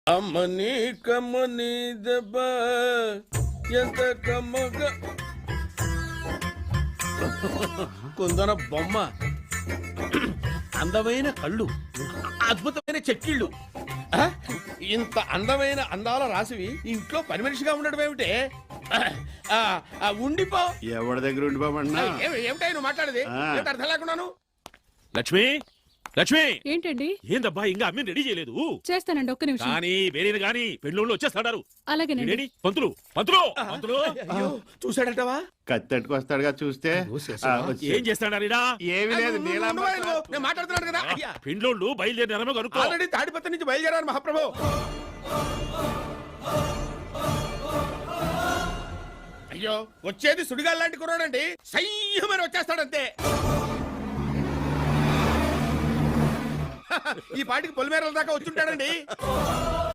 అమ్మని కమ్మని దెబ్బ ఎంత కమ్మగా కుందన బొమ్మ, అందమైన కళ్ళు, అద్భుతమైన చెక్కిళ్ళు. ఆ? ఇంత అందమైన అందాల రాసివి ఇంట్లో పని మనిషిగా ఉండడం ఏమిటే? ఉండిపో. ఎవరి దగ్గర ఉండిపోమన్నా? ఏమిటాయి నువ్వు మాట్లాడేది? ఏమిటి అర్థం లేకున్నాను? లక్ష్మి, లక్ష్మి, ఏంటండి? ఏందబ్బా ఇంకా అమ్మిని రెడీ చేయలేదు? చేస్తానండి, ఒక్క నిమిషం. కానీ వేరేది గాని పెళ్ళోళ్ళు వచ్చేస్తాడారు. అలాగేనండి. ఏంటి? పంతులు, పంతులు, పంతులు. అయ్యో, చూశాడంటవా? కత్తెట్టుకు వస్తాడుగా చూస్తే. ఏం చేస్తాడారిడా? ఏమీ లేదు. నేను మాట్లాడుతున్నాను కదా. పెళ్ళోళ్ళు బయలుదేరినారో కనుక్కో. ఆల్రెడీ తాడిపత్రి నుంచి బయలుదేరారు మహాప్రభు. అయ్యో, వచ్చేది సుడిగాలి లాంటి కుర్రాడండి. సయ్యమని వచ్చేస్తాడంతే. ఈ పాటికి పొలిమేరల దాకా వచ్చుంటాడండి.